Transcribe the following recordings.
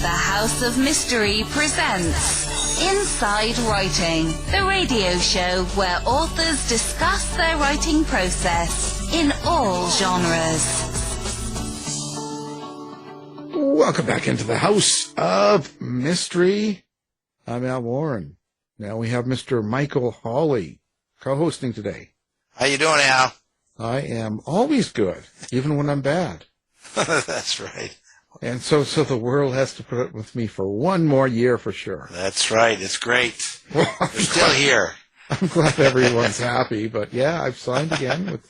The House of Mystery presents Inside Writing, the radio show where authors discuss their writing process in all genres. Welcome back into the House of Mystery. I'm Al Warren. Now we have Mr. Michael Hawley co-hosting today. How you doing, Al? I am always good, even when I'm bad. That's right. And so the world has to put up with me for one more year for sure. That's right. It's great. Well, We're still here. I'm glad everyone's happy, but yeah, I've signed again with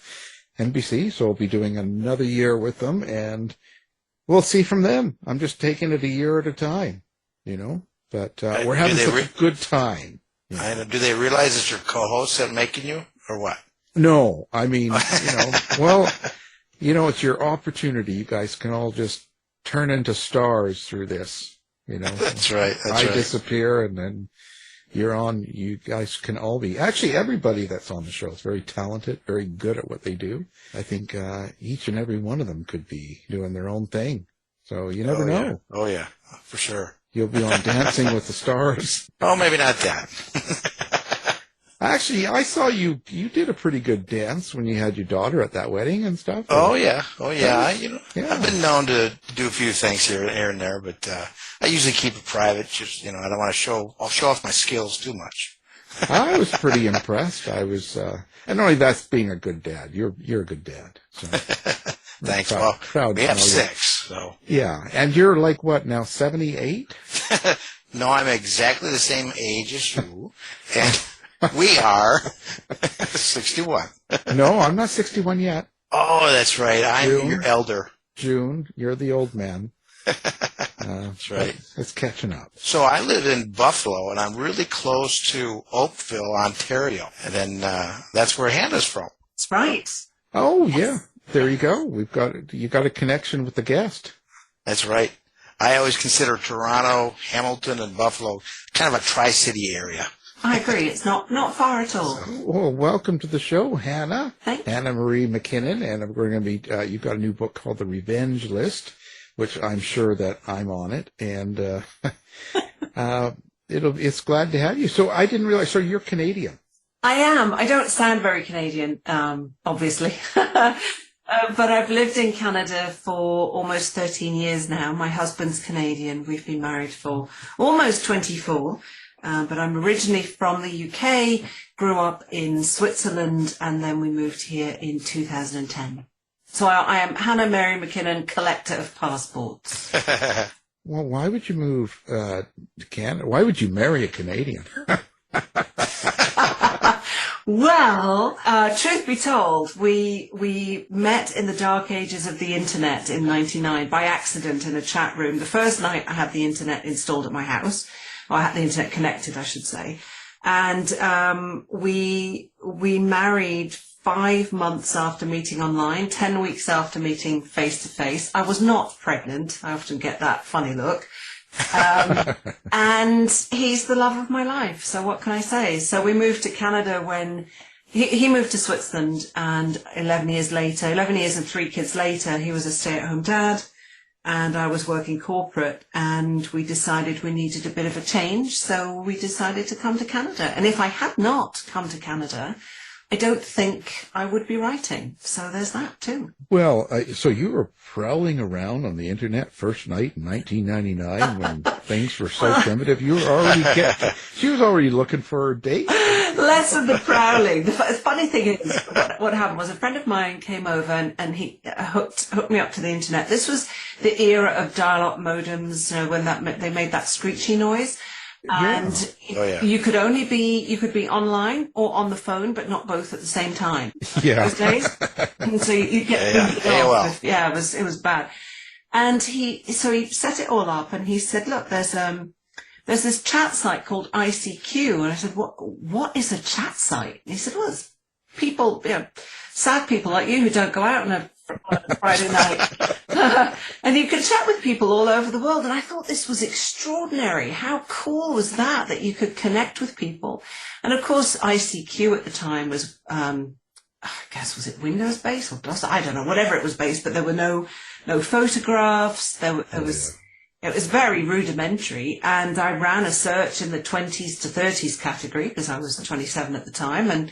NBC, so I'll be doing another year with them, and we'll see from them. I'm just taking it a year at a time, you know, but we're having such a good time. You know? I know. Do they realize it's your co-host that making you, or what? No, I mean, well, it's your opportunity. You guys can all just turn into stars through this, That's right. I disappear, and then you're on. You guys can all be. Actually, everybody that's on the show is very talented, very good at what they do. I think each and every one of them could be doing their own thing. So you never know. Yeah. Oh, yeah, for sure. You'll be on Dancing with the Stars. Oh, maybe not that. Actually, I saw you did a pretty good dance when you had your daughter at that wedding and stuff. Oh, yeah. I've been known to do a few things here and there, but I usually keep it private. Just, I don't want to I'll show off my skills too much. I was pretty impressed. I was, and not only that's being a good dad. You're a good dad. So. Thanks. Proud we have 6, so. Yeah, and you're like what now, 78? No, I'm exactly the same age as you, and we are 61. No, I'm not 61 yet. Oh, that's right. I'm your elder. June, you're the old man. That's right. It's catching up. So I live in Buffalo, and I'm really close to Oakville, Ontario, and then that's where Hannah's from. That's right. Oh, yeah. There you go. You got a connection with the guest. That's right. I always consider Toronto, Hamilton, and Buffalo kind of a tri-city area. I agree. It's not far at all. Well, welcome to the show, Hannah. Thank you. Hannah Marie McKinnon, and we're going to be. You've got a new book called The Revenge List, which I'm sure that I'm on it, and it's glad to have you. So I didn't realize. So you're Canadian. I am. I don't sound very Canadian, obviously. But I've lived in Canada for almost 13 years now. My husband's Canadian. We've been married for almost 24. But I'm originally from the UK, grew up in Switzerland, and then we moved here in 2010. So I am Hannah Mary McKinnon, collector of passports. Well, why would you move to Canada? Why would you marry a Canadian? Well, truth be told, we met in the dark ages of the internet in '99 by accident in a chat room. The first night I had the internet installed at my house, or I had the internet connected, I should say, and we married 5 months after meeting online, 10 weeks after meeting face to face. I was not pregnant. I often get that funny look. And he's the love of my life. So what can I say? So we moved to Canada when he moved to Switzerland, and 11 years and 3 kids later, he was a stay-at-home dad and I was working corporate, and we decided we needed a bit of a change. So we decided to come to Canada. And if I had not come to Canada, I don't think I would be writing. So there's that too. Well, so you were prowling around on the internet first night in 1999 when things were so primitive. You were already she was already looking for a date. Less of the prowling. The funny thing is, what happened was a friend of mine came over and he hooked me up to the internet. This was the era of dial-up modems, when they made that screechy noise. And you could be online or on the phone, but not both at the same time. Yeah. Those days. And so you get it was bad. And he set it all up, and he said, look, there's this chat site called ICQ. And I said, what is a chat site? And he said, well, it's people, sad people like you who don't go out on a Friday night. And you could chat with people all over the world. And I thought this was extraordinary. How cool was that you could connect with people? And of course, ICQ at the time was, I guess, was it Windows based or DOS? I don't know, whatever it was based, but there were no photographs. There was It was very rudimentary, and I ran a search in the 20s to 30s category because I was 27 at the time, and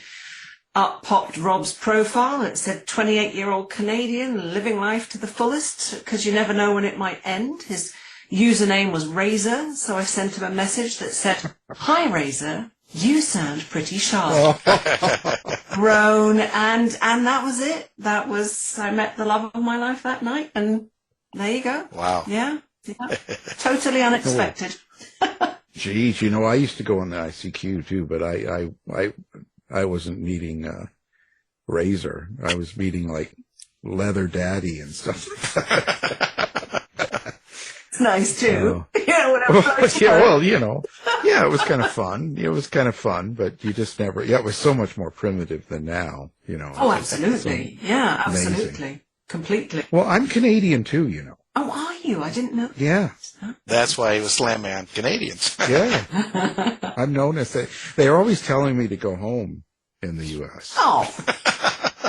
up popped Rob's profile. It said 28-year-old Canadian living life to the fullest because you never know when it might end. His username was Razor, so I sent him a message that said, "Hi Razor, you sound pretty sharp." Grown, and that was it. I met the love of my life that night, and there you go. Wow. Yeah. Totally unexpected. Geez, I used to go on the ICQ too, but I wasn't meeting Razor. I was meeting like Leather Daddy and stuff. It's nice too. Whatever. It was kind of fun. It was kind of fun, but you just never. Yeah, it was so much more primitive than now. Oh, absolutely. Yeah, absolutely. Amazing. Completely. Well, I'm Canadian too. Oh, are you? I didn't know. Yeah. That's why he was slamming on Canadians. Yeah. I've noticed that they're always telling me to go home in the U.S. Oh.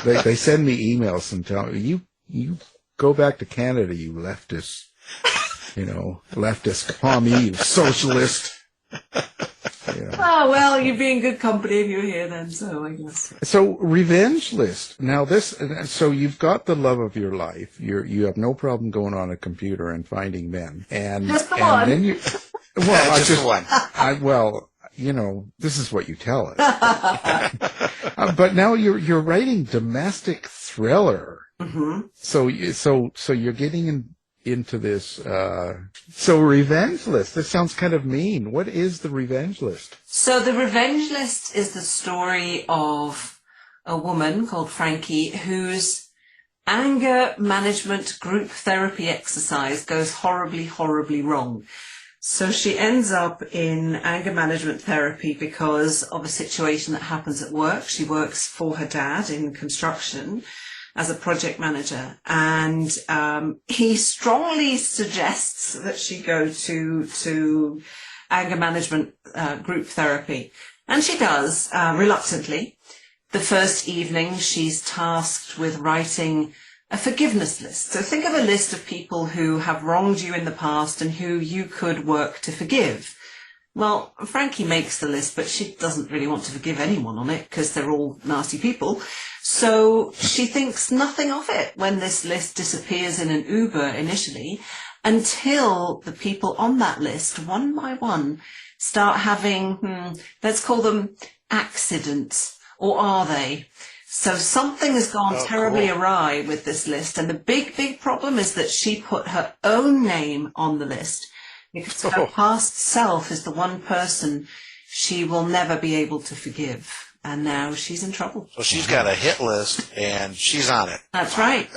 They send me emails and tell me, you go back to Canada, you leftist, leftist commie, you socialist. Oh, well, you'd be in good company if you were here then, so I guess. So, Revenge List. Now so you've got the love of your life. You have no problem going on a computer and finding men. And, just the one. Then just one. This is what you tell us. But now you're writing domestic thriller. Mm-hmm. So you're getting into this, so Revenge List. This sounds kind of mean. What is the Revenge List? So the Revenge List is the story of a woman called Frankie whose anger management group therapy exercise goes horribly, horribly wrong. So she ends up in anger management therapy because of a situation that happens at work. She works for her dad in construction as a project manager, and he strongly suggests that she go to anger management group therapy, and she does reluctantly. The first evening, she's tasked with writing a forgiveness list. So think of a list of people who have wronged you in the past and who you could work to forgive. Well, Frankie makes the list, but she doesn't really want to forgive anyone on it because they're all nasty people. So she thinks nothing of it when this list disappears in an Uber initially, until the people on that list, one by one, start having, let's call them accidents, or are they? So something has gone terribly awry with this list, and the big problem is that she put her own name on the list. Because her past self is the one person she will never be able to forgive. And now she's in trouble. So she's got a hit list, and she's on it. That's right.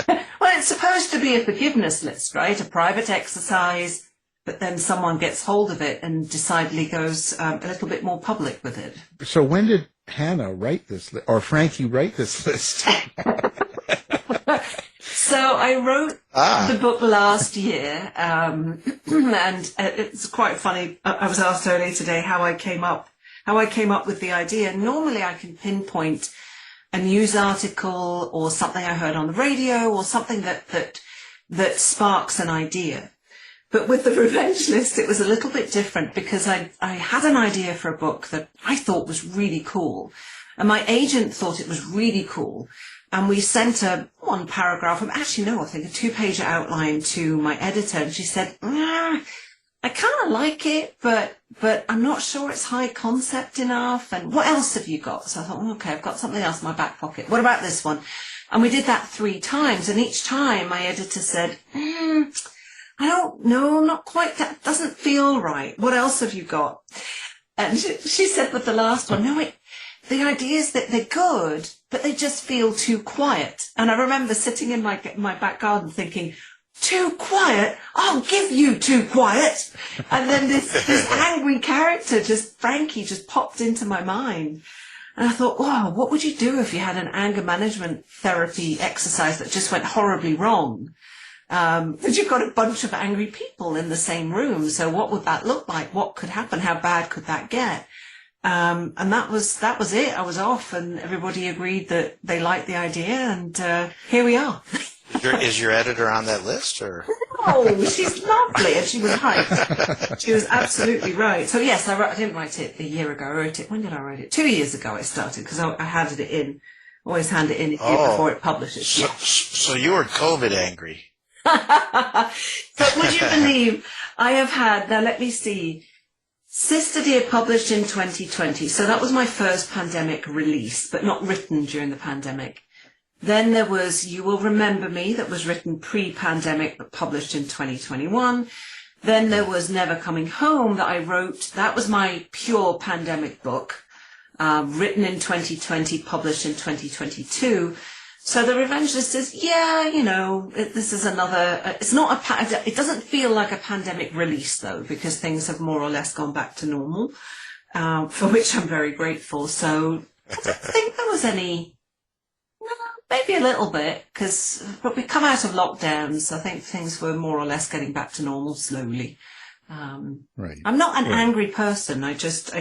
Well, it's supposed to be a forgiveness list, right? A private exercise, but then someone gets hold of it and decidedly goes a little bit more public with it. So when did Hannah write this list, or Frankie write this list? So I wrote the book last year, and it's quite funny. I was asked earlier today how I came up with the idea. Normally I can pinpoint a news article or something I heard on the radio or something that sparks an idea. But with the Revenge List, it was a little bit different because I had an idea for a book that I thought was really cool. And my agent thought it was really cool. And we sent one paragraph, I think a 2-page outline to my editor. And she said, I kind of like it, but I'm not sure it's high concept enough. And what else have you got? So I thought, okay, I've got something else in my back pocket. What about this one? And we did that 3 times. And each time my editor said, I don't know, not quite. That doesn't feel right. What else have you got? And she said with the last one, the idea is that they're good, but they just feel too quiet. And I remember sitting in my back garden thinking, too quiet? I'll give you too quiet. And then this angry character, Frankie, just popped into my mind. And I thought, wow, what would you do if you had an anger management therapy exercise that just went horribly wrong? Because you've got a bunch of angry people in the same room. So what would that look like? What could happen? How bad could that get? And that was it. I was off, and everybody agreed that they liked the idea, and here we are. Is your editor on that list, or? Oh, she's lovely, and she was right. She was absolutely right. So yes, I didn't write it a year ago. I wrote it. When did I write it? 2 years ago. I started because I handed it in. Always hand it in a year before it publishes. So you were COVID angry. But would you believe I have had? Now let me see. Sister Dear published in 2020, so that was my first pandemic release, but not written during the pandemic. Then there was You Will Remember Me, that was written pre-pandemic, but published in 2021. Then there was Never Coming Home that I wrote. That was my pure pandemic book, written in 2020, published in 2022. So The Revenge List is, this is another, it's not it doesn't feel like a pandemic release though, because things have more or less gone back to normal, for which I'm very grateful. So I don't think there was any, maybe a little bit, but we come out of lockdowns. I think things were more or less getting back to normal slowly. Right. I'm not an angry person. I just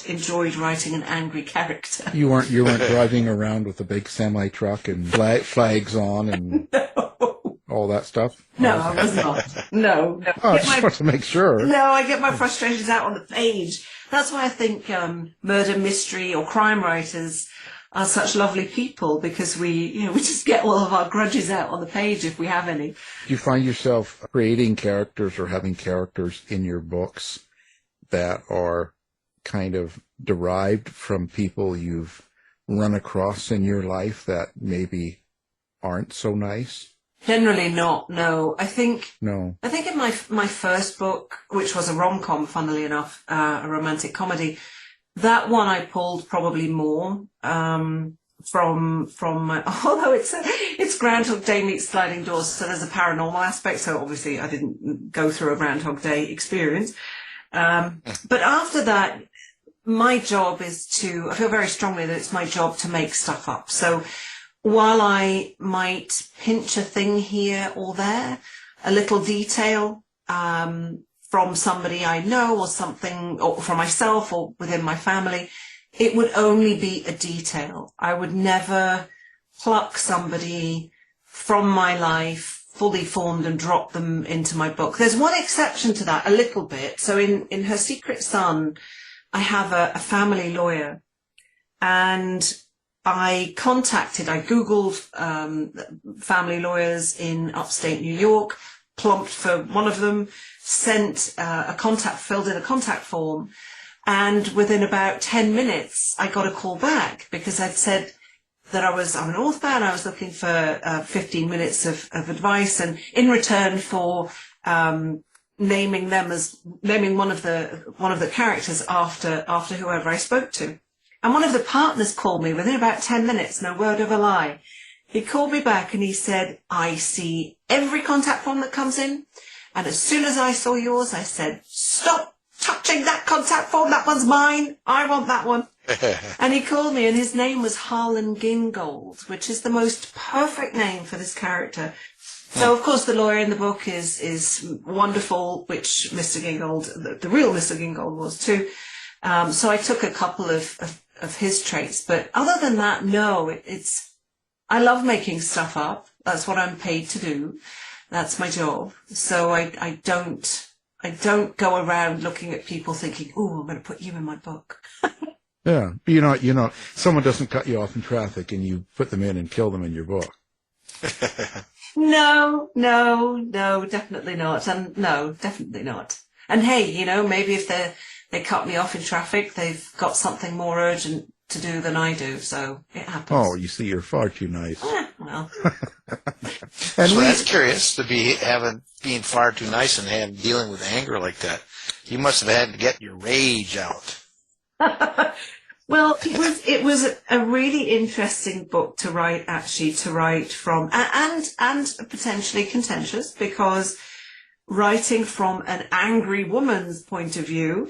enjoyed writing an angry character. You weren't driving around with a big semi truck and flags on and all that stuff. No, I was not. No. Oh, I just want to make sure. No, I get my frustrations out on the page. That's why I think murder, mystery, or crime writers are such lovely people, because we just get all of our grudges out on the page if we have any. Do you find yourself creating characters or having characters in your books that are kind of derived from people you've run across in your life that maybe aren't so nice? Generally not, no. I think in my first book, which was a rom-com, funnily enough, a romantic comedy, that one I pulled probably more from my, although it's Groundhog Day meets Sliding Doors, so there's a paranormal aspect. So obviously I didn't go through a Groundhog Day experience. But after that, my job I feel very strongly that it's my job to make stuff up. So while I might pinch a thing here or there, a little detail, from somebody I know or something, or from myself or within my family, it would only be a detail. I would never pluck somebody from my life fully formed and drop them into my book. There's one exception to that, a little bit. So in Her Secret Son, I have a family lawyer, and I Googled family lawyers in upstate New York, plumped for one of them, filled in a contact form, and within about 10 minutes I got a call back, because I'd said that I'm an author and I was looking for 15 minutes of advice, and in return for naming one of the characters after whoever I spoke to. And one of the partners called me within about 10 minutes, no word of a lie. He called me back and he said, I see every contact form that comes in. And as soon as I saw yours, I said, stop touching that contact form. That one's mine. I want that one. And he called me, and his name was Harlan Gingold, which is the most perfect name for this character. So, of course, the lawyer in the book is wonderful, which Mr. Gingold, the real Mr. Gingold was too. So I took a couple of his traits. But other than that, no, I love making stuff up. That's what I'm paid to do. That's my job. So I don't go around looking at people thinking, oh, I'm going to put you in my book. Yeah. Someone doesn't cut you off in traffic and you put them in and kill them in your book. No, definitely not. And no, definitely not. And hey, maybe if they cut me off in traffic, they've got something more urgent to do than I do, so it happens. Oh, you see, you're far too nice. Well. And so that's curious to being far too nice and dealing with anger like that. You must have had to get your rage out. Well, it was a really interesting book to write from, and potentially contentious, because writing from an angry woman's point of view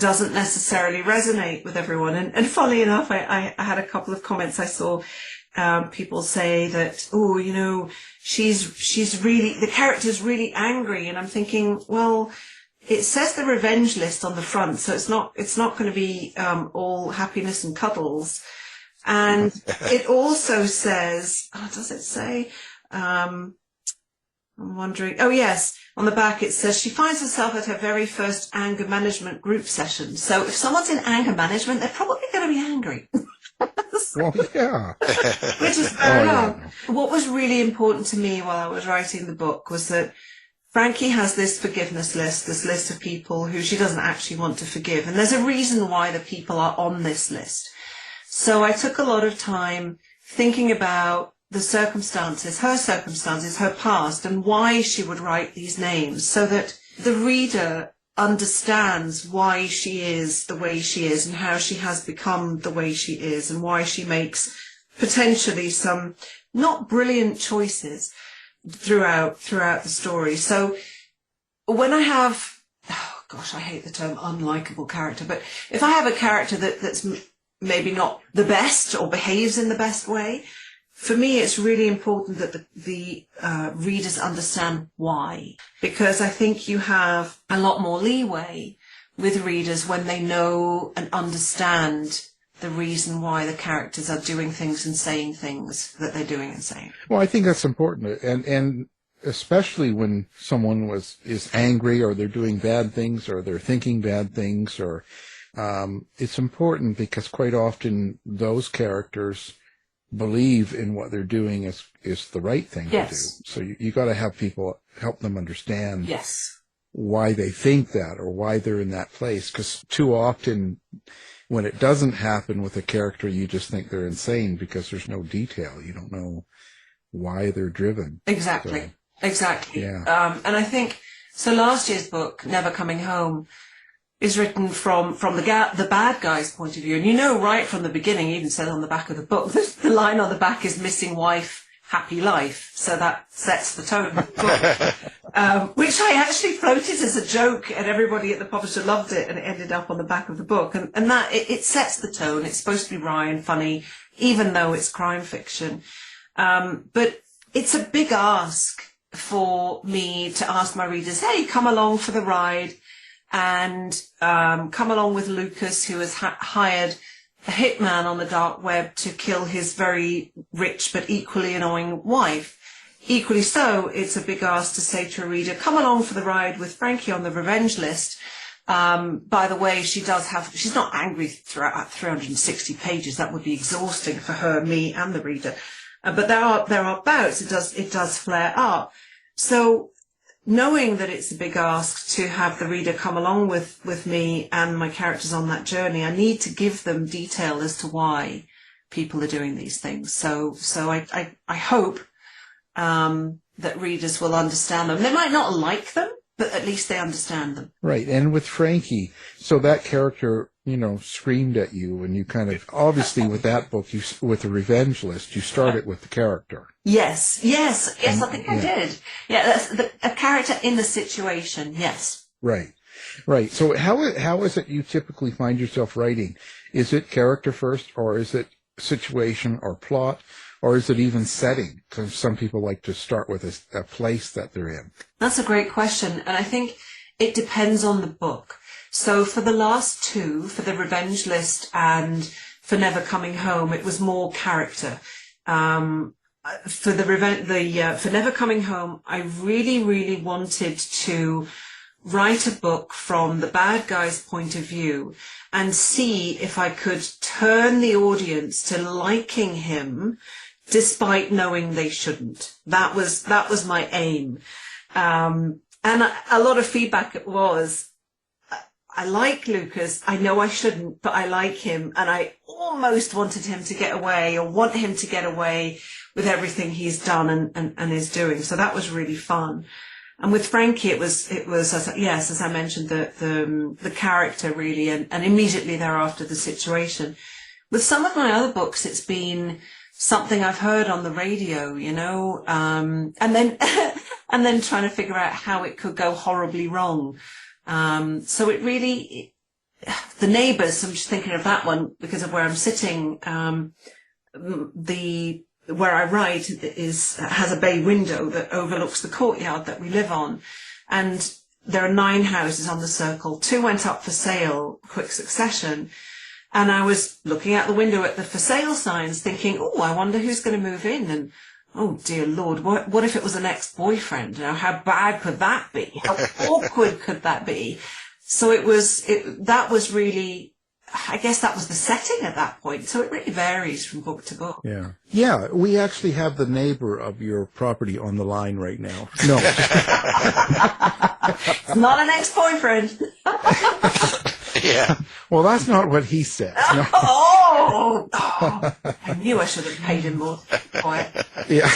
doesn't necessarily resonate with everyone. And funnily enough, I had a couple of comments I saw, people say that, the character's really angry. And I'm thinking, well, it says The Revenge List on the front, so it's not going to be, all happiness and cuddles. And it also says, does it say, I'm wondering. Oh, yes. On the back, it says she finds herself at her very first anger management group session. So if someone's in anger management, they're probably going to be angry. Well, yeah. Which is fair enough. Yeah. What was really important to me while I was writing the book was that Frankie has this forgiveness list, this list of people who she doesn't actually want to forgive. And there's a reason why the people are on this list. So I took a lot of time thinking about the circumstances, her past, and why she would write these names, so that the reader understands why she is the way she is and how she has become the way she is and why she makes potentially some not brilliant choices throughout the story. So when I have, oh gosh, I hate the term unlikable character, but if I have a character that's maybe not the best or behaves in the best way, for me, it's really important that the readers understand why, because I think you have a lot more leeway with readers when they know and understand the reason why the characters are doing things and saying things that they're doing and saying. Well, I think that's important, and especially when someone is angry, or they're doing bad things, or they're thinking bad things, or it's important because quite often those characters believe in what they're doing is the right thing to do. So you got to have people help them understand why they think that or why they're in that place. Because too often when it doesn't happen with a character, you just think they're insane because there's no detail. You don't know why they're driven. Exactly. Exactly. Yeah. And I think, so last year's book, Never Coming Home, is written from the bad guy's point of view. And you know right from the beginning, even said on the back of the book, the line on the back is missing wife, happy life. So that sets the tone of the book, which I actually floated as a joke, and everybody at the publisher loved it, and it ended up on the back of the book. And that, it sets the tone. It's supposed to be wry and funny, even though it's crime fiction. But it's a big ask for me to ask my readers, hey, come along for the ride. And come along with Lucas, who has hired a hitman on the dark web to kill his very rich but equally annoying wife. Equally so, it's a big ask to say to a reader, come along for the ride with Frankie on the revenge list. By the way, she's not angry throughout 360 pages. That would be exhausting for her, me, and the reader. But there are bouts. It does flare up. So, knowing that it's a big ask to have the reader come along with me and my characters on that journey, I need to give them detail as to why people are doing these things. So I hope that readers will understand them. They might not like them, but at least they understand them. Right. And with Frankie, so that character, screamed at you, and you kind of, obviously with that book, with the revenge list, you started with the character. Yes, I think I did. Yeah, that's a character in the situation, yes. Right. So how is it you typically find yourself writing? Is it character first, or is it situation or plot, or is it even setting? Because some people like to start with a place that they're in. That's a great question, and I think it depends on the book. So for the last two, for the Revenge List and for Never Coming Home, it was more character. For Never Coming Home, I really, really wanted to write a book from the bad guy's point of view and see if I could turn the audience to liking him despite knowing they shouldn't. That was my aim. And a lot of feedback was, I like Lucas, I know I shouldn't, but I like him, and I almost wanted him to get away, or want him to get away with everything he's done and is doing. So that was really fun. And with Frankie, it was as I mentioned, the character really, and immediately thereafter the situation. With some of my other books, it's been something I've heard on the radio, and then and then trying to figure out how it could go horribly wrong. So it really, The Neighbours, I'm just thinking of that one because of where I'm sitting. Where I write has a bay window that overlooks the courtyard that we live on. And there are 9 houses on the circle. 2 went up for sale, quick succession. And I was looking out the window at the for sale signs thinking, oh, I wonder who's going to move in. And oh dear Lord, what if it was an ex-boyfriend? You know, how bad could that be? How awkward could that be? So that was really, I guess that was the setting at that point. So it really varies from book to book. Yeah. Yeah, we actually have the neighbor of your property on the line right now. No. It's not an ex-boyfriend. Yeah. Well, that's not what he says. No. Oh, I knew I should have paid him more. Quiet. Yeah.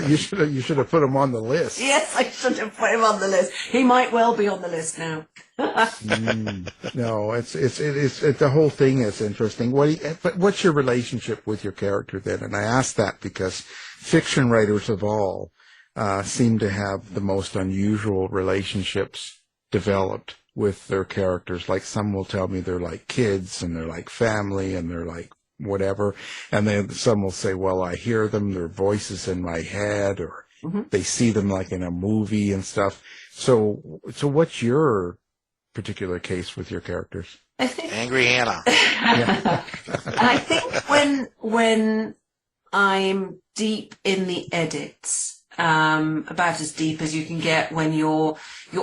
You should have put him on the list. Yes, I should have put him on the list. He might well be on the list now. No, it's the whole thing is interesting. But what's your relationship with your character then? And I ask that because fiction writers of all seem to have the most unusual relationships developed with their characters. Like some will tell me they're like kids and they're like family and they're like whatever. And then some will say, well, I hear them, their voices in my head, or they see them like in a movie and stuff. So what's your particular case with your characters? I think Angry Hannah. I think when I'm deep in the edits, about as deep as you can get when you're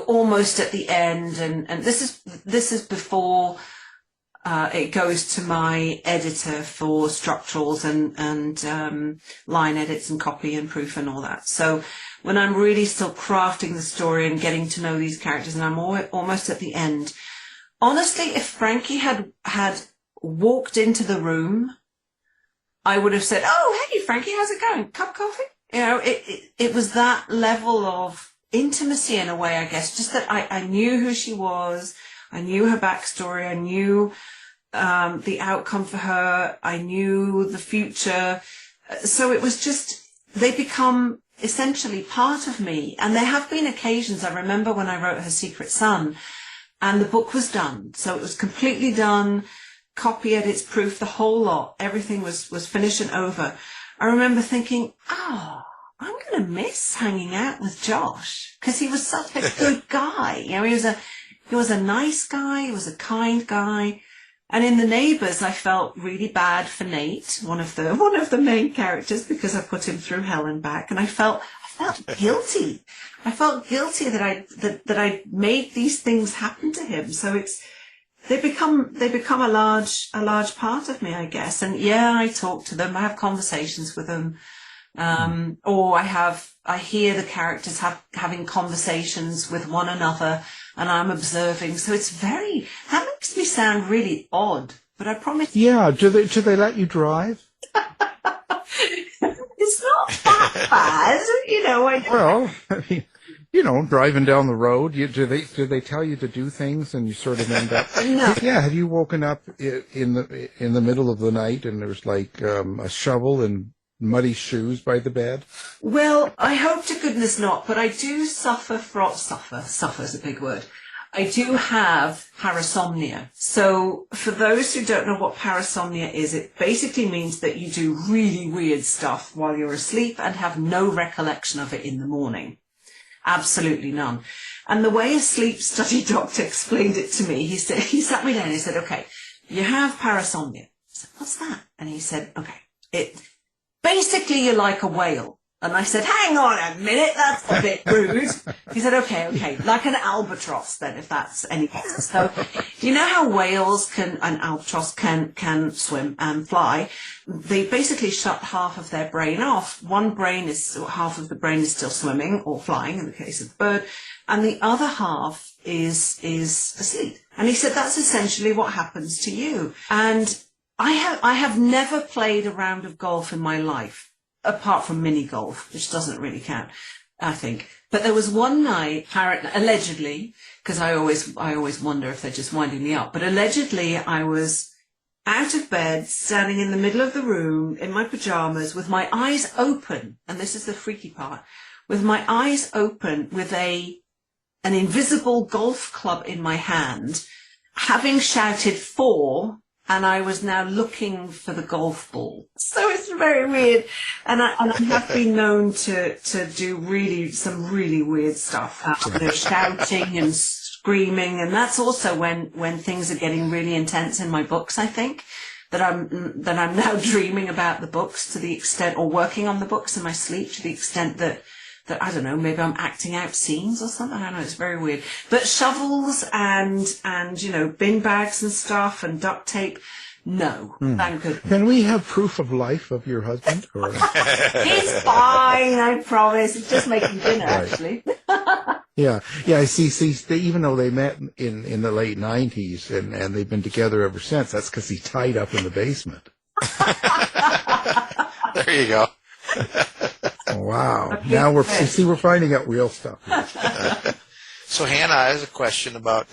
almost at the end, and this is before it goes to my editor for structurals and line edits and copy and proof and all that. So when I'm really still crafting the story and getting to know these characters, and I'm almost at the end, honestly, if Frankie had walked into the room, I would have said, "Oh, hey, Frankie, how's it going? Cup of coffee?" You know, it was that level of intimacy in a way, I guess, just that I knew who she was, I knew her backstory, I knew the outcome for her, I knew the future. So it was just, they become essentially part of me. And there have been occasions, I remember when I wrote Her Secret Son, and the book was done. So it was completely done, copy edits, proof, the whole lot. Everything was finished and over. I remember thinking, I'm going to miss hanging out with Josh because he was such a good guy. You know, he was a nice guy. He was a kind guy. And in The Neighbours, I felt really bad for Nate, one of the main characters, because I put him through hell and back. And I felt guilty. I felt guilty that I made these things happen to him. So they become a large part of me, I guess. And yeah, I talk to them. I have conversations with them. Or I hear the characters having conversations with one another, and I'm observing. So that makes me sound really odd, but I promise. Yeah. Do they let you drive? It's not that bad, you know. Well, I mean, you know, driving down the road, do they tell you to do things and you sort of end up? No. Yeah. Have you woken up in the middle of the night and there's like a shovel and muddy shoes by the bed? Well, I hope to goodness not, but I do suffer is a big word. I do have parasomnia. So for those who don't know what parasomnia is, it basically means that you do really weird stuff while you're asleep and have no recollection of it in the morning. Absolutely none. And the way a sleep study doctor explained it to me, he sat me down and he said, okay, you have parasomnia. I said, what's that? And he said, okay, basically you're like a whale. And I said, hang on a minute, that's a bit rude. He said, okay, like an albatross then, if that's any better. So, you know how whales and albatross can swim and fly? They basically shut half of their brain off. Half of the brain is still swimming or flying in the case of the bird, and the other half is asleep. And he said, that's essentially what happens to you. And I have never played a round of golf in my life, apart from mini golf, which doesn't really count, I think. But there was one night, allegedly, because I always wonder if they're just winding me up, but allegedly I was out of bed, standing in the middle of the room in my pajamas with my eyes open, and this is the freaky part, with my eyes open with an invisible golf club in my hand, having shouted 4, and I was now looking for the golf ball. So it's very weird. And I have been known to do some really weird stuff. Shouting and screaming. And that's also when things are getting really intense in my books, I think. that I'm now dreaming about the books to the extent, or working on the books in my sleep to the extent that I don't know, maybe I'm acting out scenes or something. I don't know, it's very weird. But shovels and bin bags and stuff and duct tape, no, thank goodness. Can we have proof of life of your husband? Or? He's fine, I promise. It's just making dinner, actually. Yeah. I see. Even though they met in the late 90s and they've been together ever since, that's because he tied up in the basement. There you go. Wow. Now we're finding out real stuff. So Hannah, I have a question about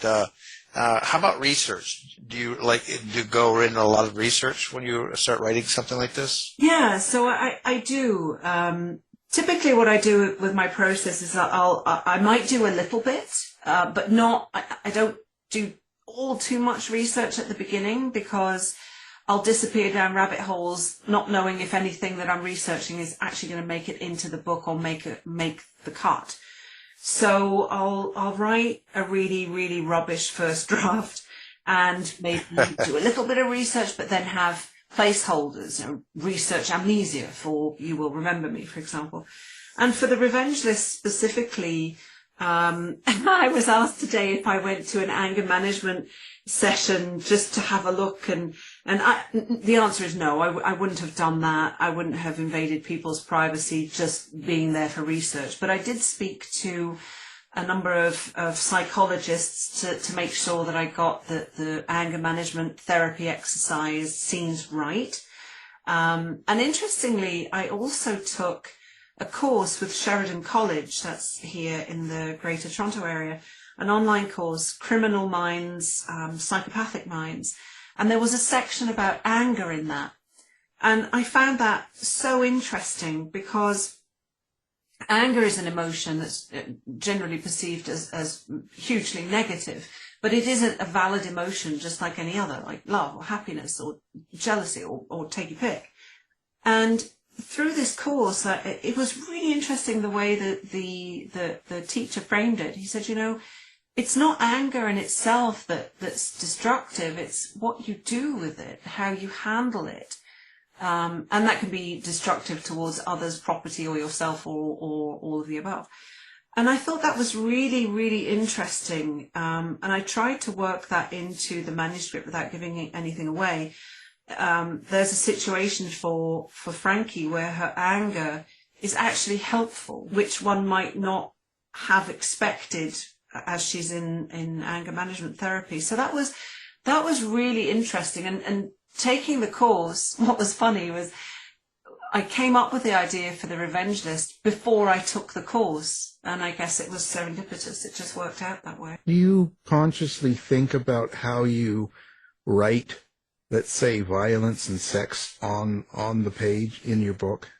how about research? Do you go into a lot of research when you start writing something like this? Yeah, so I do. Typically, what I do with my process is I might do a little bit, but not. I don't do all too much research at the beginning because I'll disappear down rabbit holes, not knowing if anything that I'm researching is actually going to make it into the book or make the cut. So I'll write a really, really rubbish first draft and maybe do a little bit of research, but then have placeholders, research amnesia for You Will Remember Me, for example. And for the Revenge List specifically, I was asked today if I went to an anger management session just to have a look, and the answer is no. I wouldn't have done that. I wouldn't have invaded people's privacy just being there for research. But I did speak to a number of psychologists to make sure that I got the anger management therapy exercise scenes right. And interestingly, I also took a course with Sheridan College, that's here in the Greater Toronto area, an online course, Criminal Minds, Psychopathic Minds. And there was a section about anger in that. And I found that so interesting because anger is an emotion that's generally perceived as hugely negative, but it isn't a valid emotion just like any other, like love or happiness or jealousy or take your pick. And through this course, it was really interesting the way that the teacher framed it. He said, it's not anger in itself that's destructive. It's what you do with it, how you handle it. And that can be destructive towards others' property or yourself or all of the above. And I thought that was really, really interesting. And I tried to work that into the manuscript without giving anything away. There's a situation for Frankie where her anger is actually helpful, which one might not have expected as she's in anger management therapy. So that was really interesting. And taking the course, what was funny was I came up with the idea for the Revenge List before I took the course. And I guess it was serendipitous. It just worked out that way. Do you consciously think about how you write, let's say, violence and sex on the page in your book?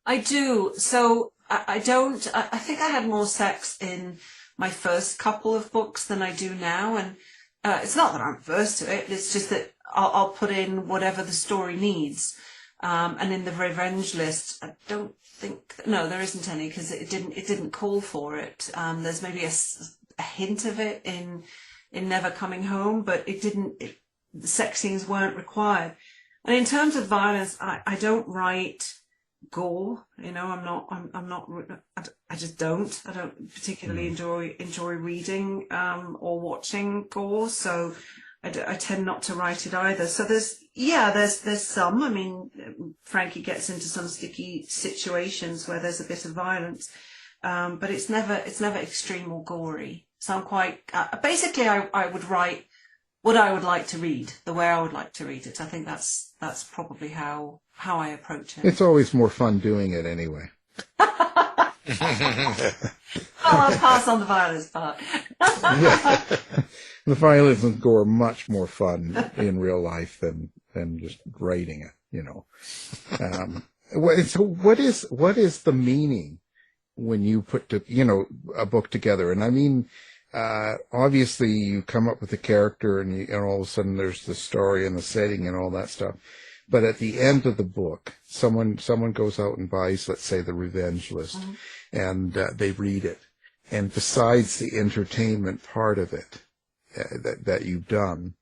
I do. So I don't. I think I had more sex in my first couple of books than I do now. And it's not that I'm averse to it. It's just that I'll put in whatever the story needs. And in the Revenge List, I don't think. No, there isn't any because it didn't call for it. There's maybe a hint of it in Never Coming Home, but it didn't. The sex scenes weren't required. And in terms of violence, I don't write gore. I just don't. I don't particularly enjoy reading or watching gore. So I tend not to write it either. So there's some. I mean, Frankie gets into some sticky situations where there's a bit of violence, but it's never extreme or gory. So I'm quite basically I would write what I would like to read, the way I would like to read it. I think that's probably how I approach it. It's always more fun doing it anyway. I'll pass on the violence part. Yeah. The violence and gore are much more fun in real life than just writing it, So what is the meaning when you put a book together? And I mean, obviously you come up with a character and all of a sudden there's the story and the setting and all that stuff. But at the end of the book, someone goes out and buys, let's say, the Revenge List, and they read it. And besides the entertainment part of it that you've done,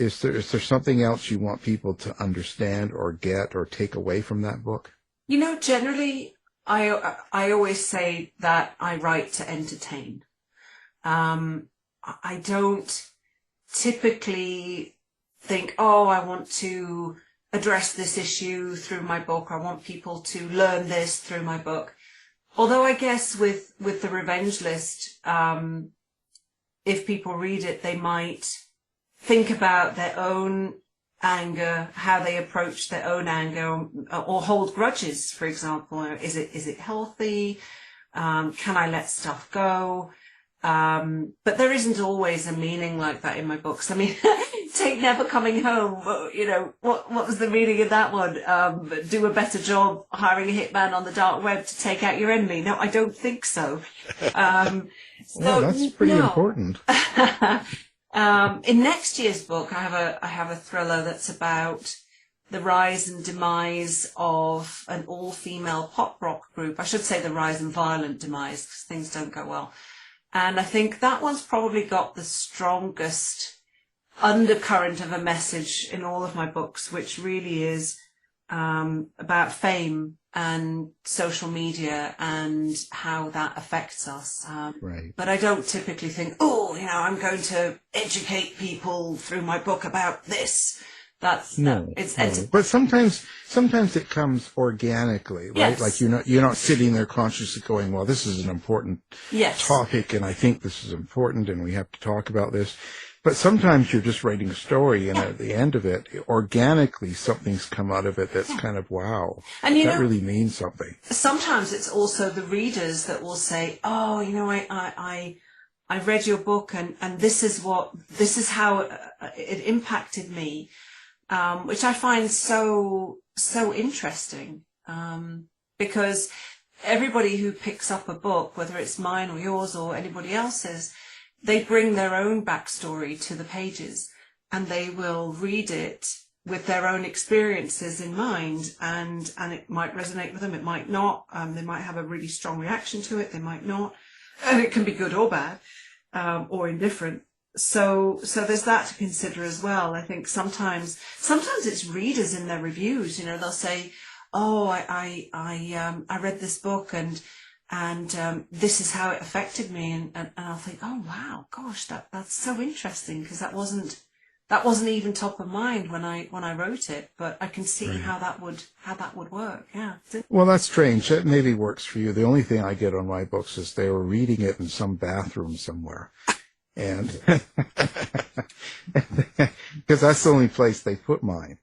Is there something else you want people to understand or get or take away from that book? Generally, I always say that I write to entertain. I don't typically think, I want to address this issue through my book. I want people to learn this through my book. Although I guess with the Revenge List, if people read it, they might think about their own anger, how they approach their own anger, or hold grudges, for example. Is it healthy? Can I let stuff go? But there isn't always a meaning like that in my books. I mean, take Never Coming Home. What was the meaning of that one? Do a better job hiring a hitman on the dark web to take out your enemy. No, I don't think so. Well, that's pretty important. In next year's book, I have a thriller that's about the rise and demise of an all-female pop rock group. I should say the rise and violent demise, because things don't go well. And I think that one's probably got the strongest undercurrent of a message in all of my books, which really is about fame and social media and how that affects us. Right. But I don't typically think, I'm going to educate people through my book about this. No. But sometimes it comes organically, right? Yes. Like you're not sitting there consciously going, well, this is an important topic, and I think this is important, and we have to talk about this. But sometimes you're just writing a story, and at the end of it, organically, something's come out of it that's kind of, wow, and that really means something. Sometimes it's also the readers that will say, I read your book, and this is how it impacted me. Which I find so interesting, because everybody who picks up a book, whether it's mine or yours or anybody else's, they bring their own backstory to the pages, and they will read it with their own experiences in mind, and it might resonate with them, it might not. They might have a really strong reaction to it, they might not, and it can be good or bad, or indifferent. So there's that to consider as well. I think sometimes it's readers in their reviews. They'll say, I read this book and this is how it affected me, and I'll think, oh wow, gosh, that's so interesting, because that wasn't even top of mind when I wrote it, but I can see how that would work. Yeah. Well, that's strange. That maybe works for you. The only thing I get on my books is they were reading it in some bathroom somewhere. And because that's the only place they put mine,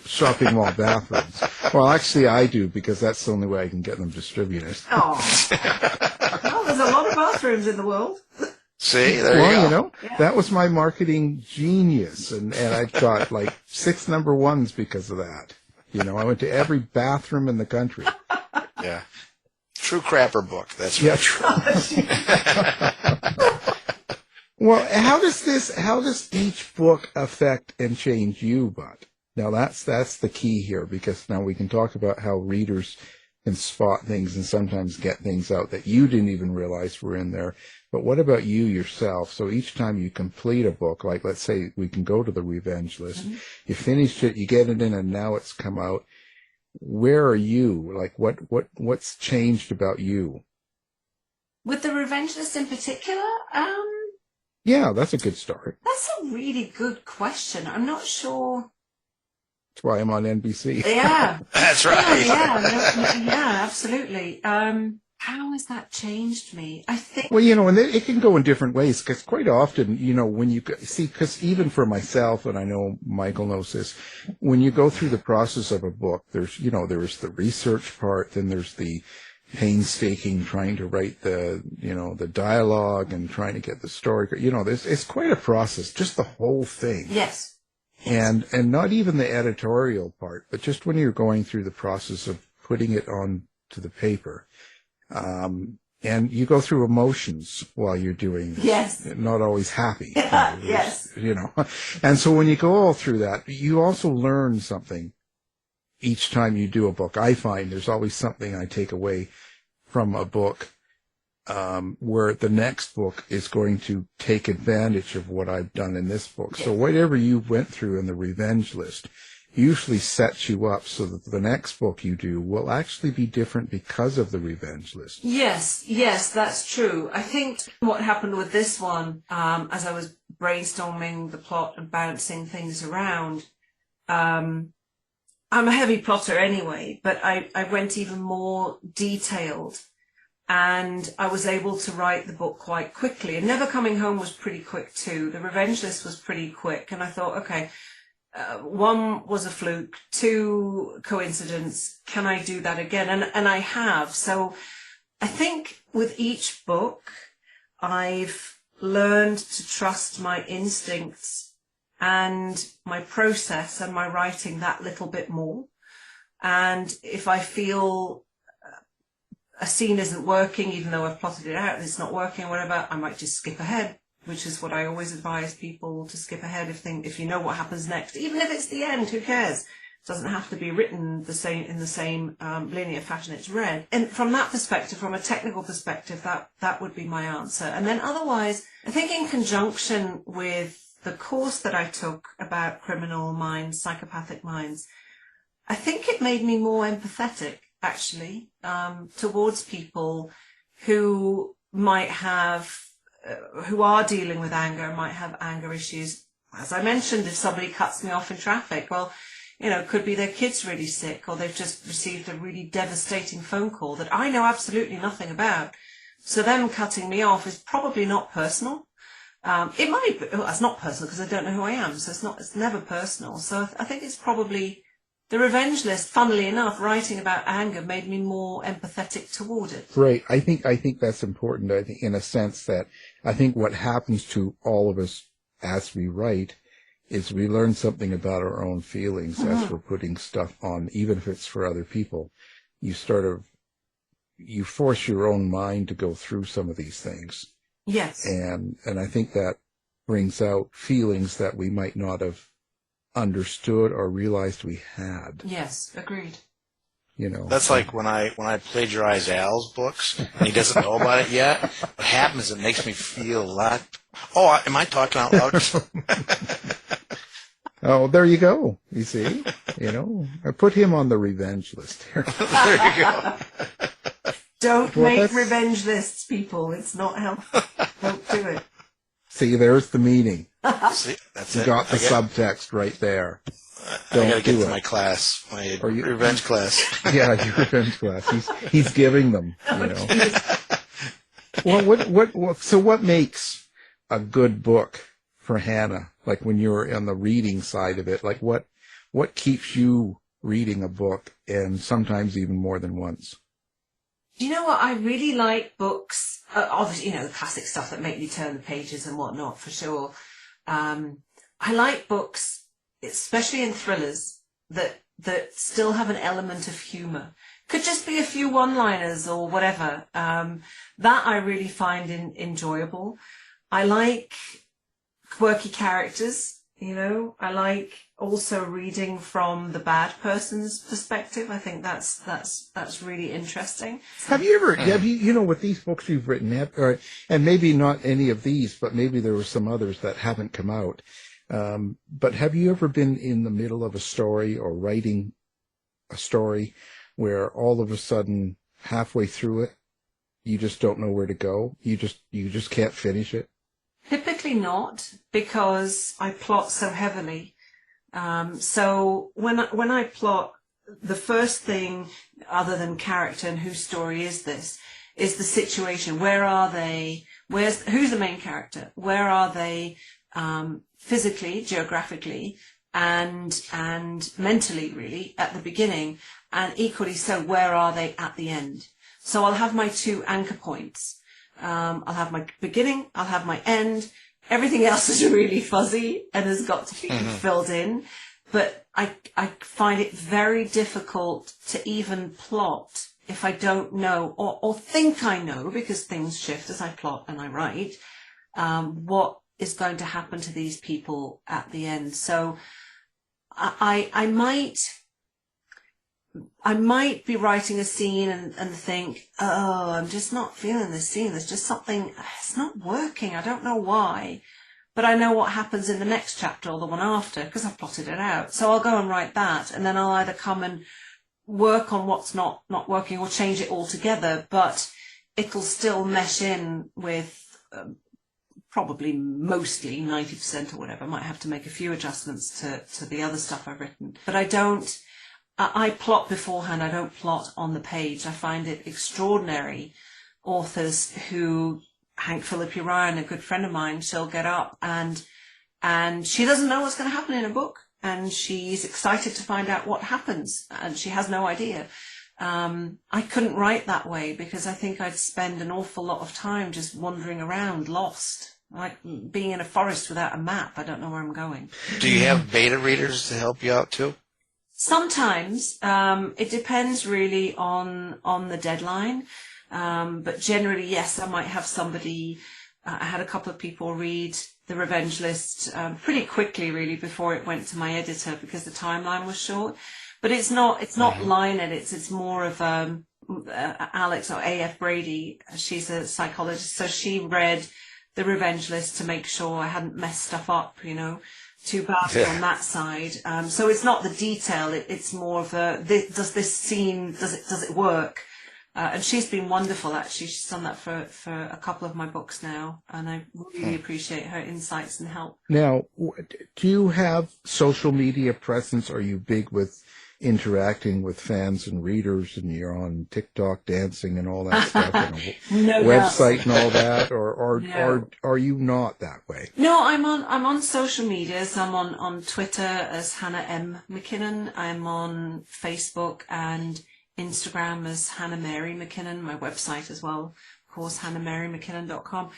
shopping mall bathrooms. Well, actually, I do, because that's the only way I can get them distributed. Oh, well, there's a lot of bathrooms in the world. See, there you go. That was my marketing genius, and I got like 6 number ones because of that. I went to every bathroom in the country. Yeah, true crapper book. That's right. Yeah, true. Well, how does each book affect and change you, Bud? Now that's the key here, because now we can talk about how readers can spot things and sometimes get things out that you didn't even realize were in there. But what about you yourself? So each time you complete a book, like let's say we can go to the Revenge List, you finished it, you get it in, and now it's come out. Where are you? Like what's changed about you? With the Revenge List in particular? Yeah, that's a good start. That's a really good question. I'm not sure. That's why I'm on NBC. Yeah. That's right. Yeah, absolutely. How has that changed me? I think. Well, and it can go in different ways, because quite often, when you see, because even for myself, and I know Michael knows this, when you go through the process of a book, there's the research part, then there's the painstaking trying to write the dialogue and trying to get the story. It's quite a process, just the whole thing. Yes. And not even the editorial part, but just when you're going through the process of putting it on to the paper. And you go through emotions while you're doing this. Yes. Not always happy. Yes. And so when you go all through that, you also learn something each time you do a book. I find there's always something I take away from a book where the next book is going to take advantage of what I've done in this book. So whatever you went through in the revenge list usually sets you up so that the next book you do will actually be different because of the revenge list. Yes, that's true. I think what happened with this one, as I was brainstorming the plot and bouncing things around, I'm a heavy plotter anyway, but I went even more detailed, and I was able to write the book quite quickly. And Never Coming Home was pretty quick too. The revenge list was pretty quick, and I thought, okay, one was a fluke, two, coincidence. Can I do that again? And I have. So I think with each book, I've learned to trust my instincts and my process and my writing that little bit more. And if I feel a scene isn't working, even though I've plotted it out and it's not working or whatever, I might just skip ahead, which is what I always advise people to skip ahead if you know what happens next. Even if it's the end, who cares? It doesn't have to be written in the same linear fashion it's read. And from that perspective, from a technical perspective, that would be my answer. And then otherwise, I think in conjunction with the course that I took about criminal minds, psychopathic minds, I think it made me more empathetic, actually, towards people who might have who are dealing with anger, might have anger issues. As I mentioned, if somebody cuts me off in traffic, well, it could be their kid's really sick, or they've just received a really devastating phone call that I know absolutely nothing about. So them cutting me off is probably not personal. It might be, it's not personal because I don't know who I am, so it's never personal. So I think it's probably the revenge list, funnily enough, writing about anger made me more empathetic toward it. Right. I think that's important. I think in a sense that I think what happens to all of us as we write is we learn something about our own feelings as we're putting stuff on, even if it's for other people. You force your own mind to go through some of these things. Yes. And I think that brings out feelings that we might not have understood or realized we had. Yes, agreed. That's like when I plagiarize Al's books and he doesn't know about it yet. What happens? It makes me feel a lot. Oh, am I talking out loud? Oh, there you go. You see, I put him on the revenge list here. There you go. Don't make revenge lists, people. It's not helpful. Don't do it. See, there's the meaning. See, that's you it. got the subtext right there. I gotta get to my class, my revenge class. Yeah, your revenge class. He's giving them. Well, so what makes a good book for Hannah? Like when you're on the reading side of it, like what keeps you reading a book, and sometimes even more than once? Do you know what? I really like books, obviously, the classic stuff that make you turn the pages and whatnot, for sure. I like books, especially in thrillers, that still have an element of humour. Could just be a few one-liners or whatever. That I really find enjoyable. I like quirky characters, I like also reading from the bad person's perspective. I think that's really interesting. Have you with these books you've written, and maybe not any of these, but maybe there were some others that haven't come out. But have you ever been in the middle of a story or writing a story where all of a sudden, halfway through it, you just don't know where to go? You just can't finish it? Typically not, because I plot so heavily. So when I plot, the first thing, other than character and whose story is this, is the situation. Where are they? Who's the main character? Where are they physically, geographically, and mentally, really, at the beginning, and equally so, where are they at the end? So I'll have my two anchor points. I'll have my beginning, I'll have my end. Everything else is really fuzzy and has got to be filled in. But I find it very difficult to even plot if I don't know or think I know, because things shift as I plot and I write, what is going to happen to these people at the end. So I might I might be writing a scene and think, oh, I'm just not feeling this scene. There's just something, it's not working. I don't know why. But I know what happens in the next chapter or the one after because I've plotted it out. So I'll go and write that, and then I'll either come and work on what's not working or change it altogether, but it'll still mesh in with probably mostly 90% or whatever. I might have to make a few adjustments to the other stuff I've written. But I plot beforehand. I don't plot on the page. I find it extraordinary. Authors who, Hank Philippi Ryan, a good friend of mine, she'll get up and she doesn't know what's going to happen in a book. And she's excited to find out what happens. And she has no idea. I couldn't write that way because I think I'd spend an awful lot of time just wandering around, lost. Like being in a forest without a map. I don't know where I'm going. Do you have beta readers to help you out too? Sometimes. It depends really on the deadline. But generally, yes, I might have somebody. I had a couple of people read The Revenge List pretty quickly, really, before it went to my editor because the timeline was short. But it's not line edits. It's more of Alex or A.F. Brady. She's a psychologist, so she read The Revenge List to make sure I hadn't messed stuff up, too badly on that side. So it's not the detail. It's more of does this scene, does it work? And she's been wonderful, actually. She's done that for a couple of my books now, and I really appreciate her insights and help. Now, do you have social media presence? Are you big with interacting with fans and readers, and you're on TikTok dancing and all that stuff, and a website and all that, or are you not that way? No, I'm on social medias. I'm on Twitter as Hannah M. McKinnon. I'm on Facebook and Instagram as Hannah Mary McKinnon. My website as well, of course, hannahmarymckinnon.com.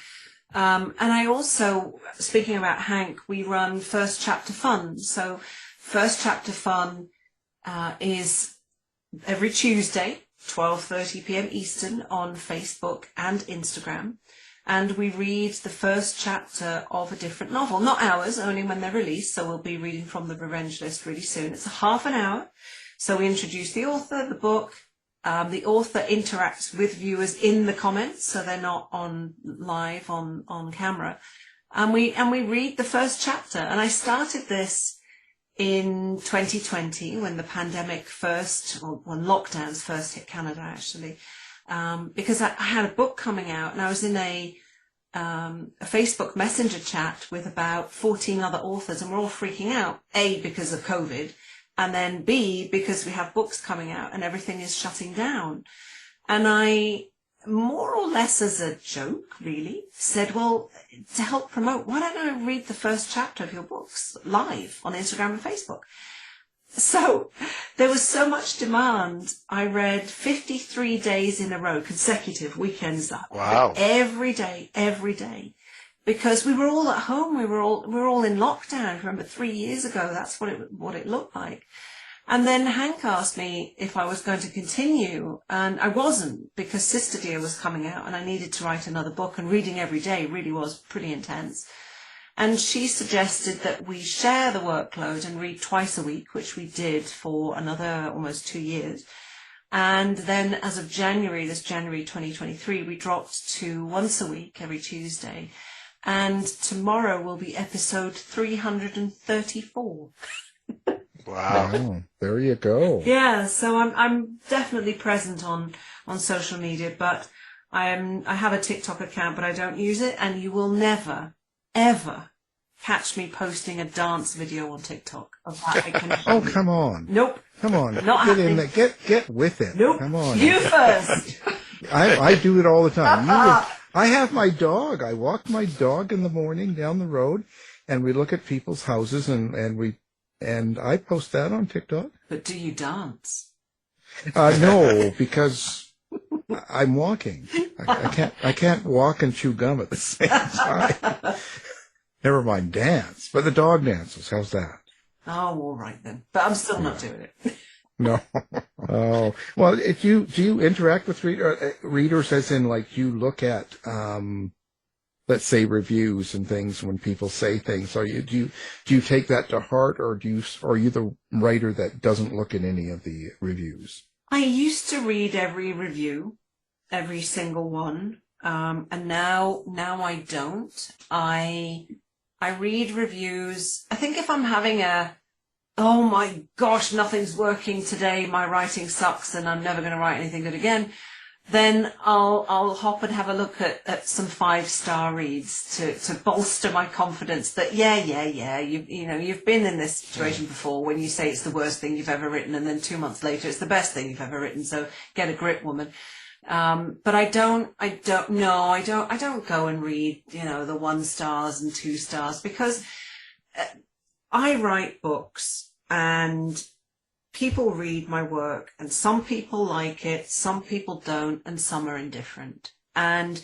And I also, speaking about Hank, we run First Chapter Fun. So First Chapter Fun is every Tuesday, 12:30 p.m. Eastern on Facebook and Instagram. And we read the first chapter of a different novel, not ours, only when they're released. So we'll be reading from The Revenge List really soon. It's a half an hour. So we introduce the author, the book. The author interacts with viewers in the comments, so they're not live on camera. And we read the first chapter. And I started this in 2020 when the pandemic when lockdowns first hit Canada, actually, because I had a book coming out and I was in a Facebook Messenger chat with about 14 other authors, and we're all freaking out, A, because of COVID, and then B, because we have books coming out and everything is shutting down. And I, more or less as a joke, really, said, well, to help promote, why don't I read the first chapter of your books live on Instagram and Facebook? So there was so much demand. I read 53 days in a row, consecutive weekends. Wow. Every day. Because we were all at home. We were all in lockdown. Remember 3 years ago, that's what it looked like. And then Hank asked me if I was going to continue, and I wasn't, because Sister Dear was coming out and I needed to write another book, and reading every day really was pretty intense. And she suggested that we share the workload and read twice a week, which we did for another almost 2 years. And then as of this January 2023, we dropped to once a week, every Tuesday. And tomorrow will be episode 334. Wow. There you go. Yeah, so I'm definitely present on social media, but I have a TikTok account, but I don't use it, and you will never, ever catch me posting a dance video on TikTok. Of that I can Oh, come on. Nope. Come on. Not get happening. in there. Get with it. Nope. Come on. You first. I do it all the time. I have my dog. I walk my dog in the morning down the road, and we look at people's houses, and I post that on TikTok. But do you dance? No, because I'm walking. I can't walk and chew gum at the same time. Never mind dance, but the dog dances. How's that? Oh, all right then. But I'm still not doing it. No. Oh, well, do you interact with readers as in, like, you look at let's say, reviews and things when people say things? Do you take that to heart, or are you the writer that doesn't look at any of the reviews? I used to read every review, every single one, and now I don't. I read reviews. I think if I'm having oh my gosh, nothing's working today, my writing sucks, and I'm never going to write anything good again, then I'll hop and have a look at some 5-star reads to bolster my confidence that you've been in this situation before, when you say it's the worst thing you've ever written and then 2 months later it's the best thing you've ever written, so get a grip, woman. But I don't go and read, the 1 stars and 2 stars, because I write books and people read my work, and some people like it, some people don't, and some are indifferent. And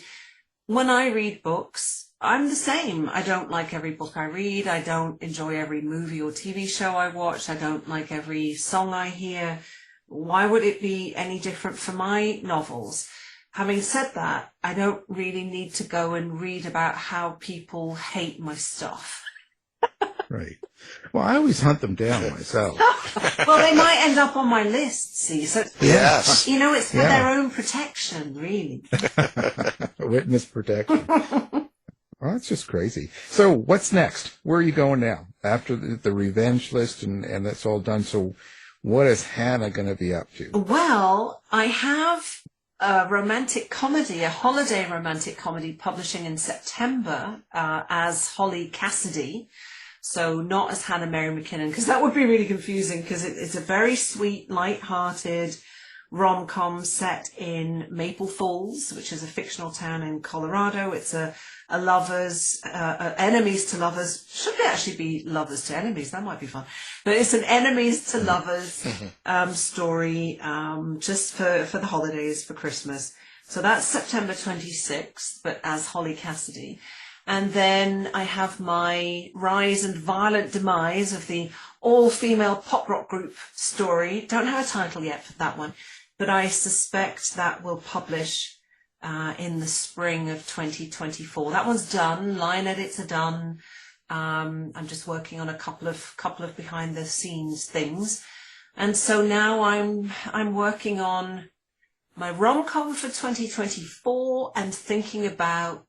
when I read books, I'm the same. I don't like every book I read. I don't enjoy every movie or TV show I watch. I don't like every song I hear. Why would it be any different for my novels? Having said that, I don't really need to go and read about how people hate my stuff. Right. Well, I always hunt them down myself. Well, they might end up on my list, see. So, yes. It's for their own protection, really. Witness protection. Well, that's just crazy. So what's next? Where are you going now? After the revenge list and that's all done, so what is Hannah going to be up to? Well, I have a romantic comedy, a holiday romantic comedy publishing in September as Holly Cassidy. So not as Hannah Mary McKinnon, because that would be really confusing, because it's a very sweet, light-hearted rom-com set in Maple Falls, which is a fictional town in Colorado. It's a lovers, enemies to lovers. Should it actually be lovers to enemies? That might be fun. But it's an enemies to lovers story just for the holidays, for Christmas. So that's September 26th, but as Holly Cassidy. And then I have my rise and violent demise of the all-female pop rock group story. Don't have a title yet for that one, but I suspect that will publish in the spring of 2024. That one's done. Line edits are done. I'm just working on a couple of behind-the-scenes things, and so now I'm working on my rom-com for 2024 and thinking about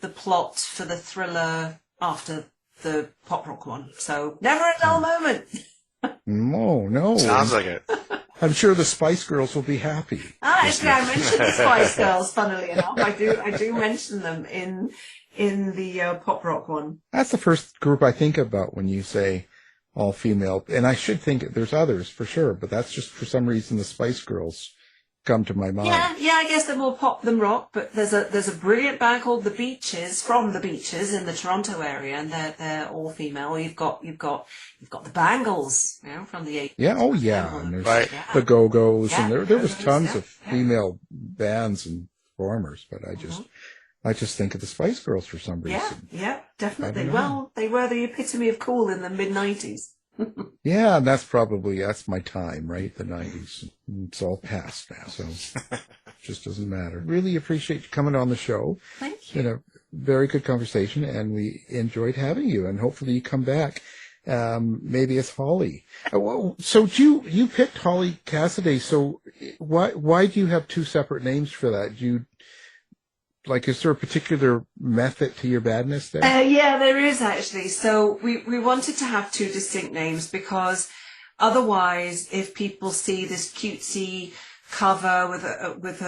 the plot for the thriller after the pop rock one. So never a dull moment. No. Sounds like it. I'm sure the Spice Girls will be happy. Actually, I mentioned the Spice Girls, funnily enough. I do mention them in the pop rock one. That's the first group I think about when you say all female. And I should think there's others for sure, but that's just for some reason the Spice Girls come to my mind. Yeah, I guess they're more pop than rock, but there's a brilliant band called The Beaches, from The Beaches in the Toronto area, and they're all female. You've got the Bangles, from the 80s. Yeah, oh yeah, and there's the Go-Go's, and there was tons of female bands and performers, but I just think of the Spice Girls for some reason. Yeah, definitely. Well, they were the epitome of cool in the mid-90s. Yeah, that's my time, right? The 90s. It's all past now, so it just doesn't matter. Really appreciate you coming on the show. Thank you. It's been a very good conversation, and we enjoyed having you, and hopefully you come back, maybe as Holly. So you picked Holly Cassidy, so why do you have 2 separate names for that? Is there a particular method to your badness there? Yeah, there is actually. So we wanted to have 2 distinct names, because otherwise, if people see this cutesy cover with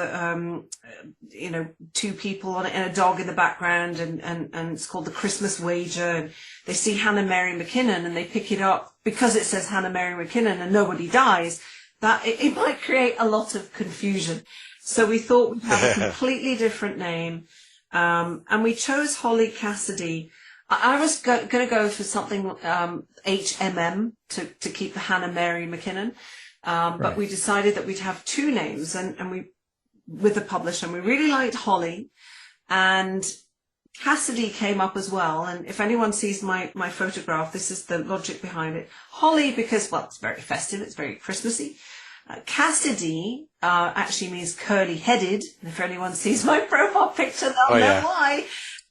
2 people on it and a dog in the background, and it's called The Christmas Wager, and they see Hannah Mary McKinnon and they pick it up because it says Hannah Mary McKinnon and nobody dies, that it might create a lot of confusion. So we thought we'd have a completely different name, and we chose Holly Cassidy. I was going to go for something HMM to keep the Hannah Mary McKinnon, but we decided that we'd have 2 names, and we, with the publisher, and we really liked Holly, and Cassidy came up as well. And if anyone sees my photograph, this is the logic behind it. Holly, because, well, it's very festive, it's very Christmassy. Cassidy actually means curly-headed. And if anyone sees my profile picture, they'll know why.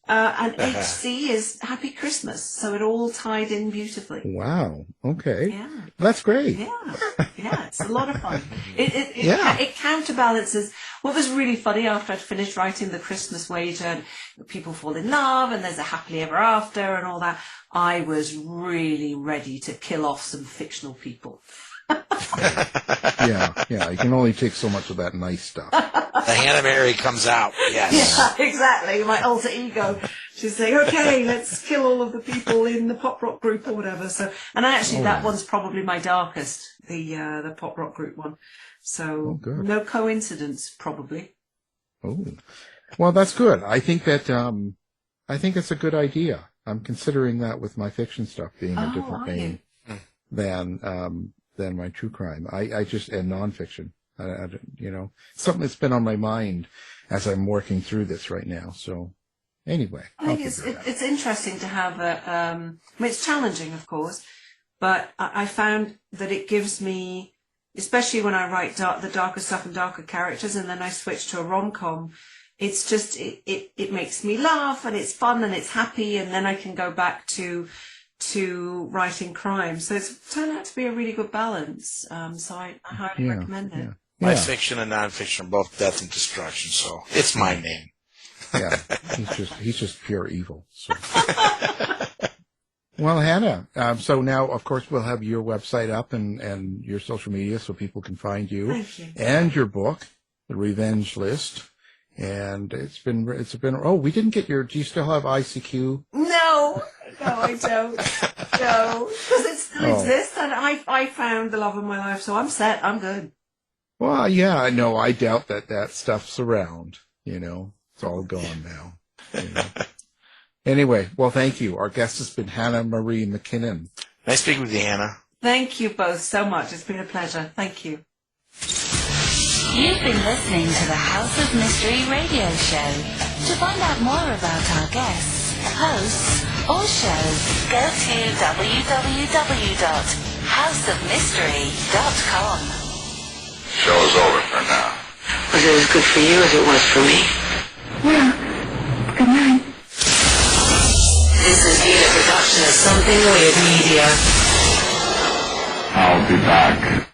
And HC is Happy Christmas. So it all tied in beautifully. Wow. Okay. Yeah. That's great. Yeah, it's a lot of fun. It counterbalances. What was really funny after I'd finished writing the Christmas wager, and people fall in love, and there's a happily ever after, and all that. I was really ready to kill off some fictional people. Yeah. You can only take so much of that nice stuff. The Hannah Mary comes out. Yes. Yeah, exactly. My alter ego. She's saying, "Okay, let's kill all of the people in the pop rock group or whatever." So, and actually, that one's probably my darkest, the pop rock group one. So, no coincidence, probably. Oh, well, that's good. I think that I think it's a good idea. I'm considering that with my fiction stuff being a different vein than my true crime. I just and nonfiction. Something that's been on my mind as I'm working through this right now. So anyway, I think it's interesting to have it's challenging, of course, but I found that it gives me, especially when I write the darker stuff and darker characters, and then I switch to a rom-com. It's just it makes me laugh, and it's fun, and it's happy, and then I can go back to writing crime. So it's turned out to be a really good balance. So I highly recommend it. Yeah. My fiction and nonfiction are both death and destruction, so it's my name. Yeah, he's just pure evil. So. Well, Hannah, so now, of course, we'll have your website up and your social media so people can find you. Thank you. And your book, The Revenge List. And it's been, we didn't get do you still have ICQ? No, I don't. No, because it still exists, and I found the love of my life, so I'm set. I'm good. Well, yeah, no, I doubt that stuff's around. It's all gone now. Anyway, well, thank you. Our guest has been Hannah Marie McKinnon. Nice speaking with you, Hannah. Thank you both so much. It's been a pleasure. Thank you. You've been listening to the House of Mystery radio show. To find out more about our guests, hosts, or shows, go to www.houseofmystery.com. Show's over for now. Was it as good for you as it was for me? Yeah. Good night. This has been a production of Something Weird Media. I'll be back.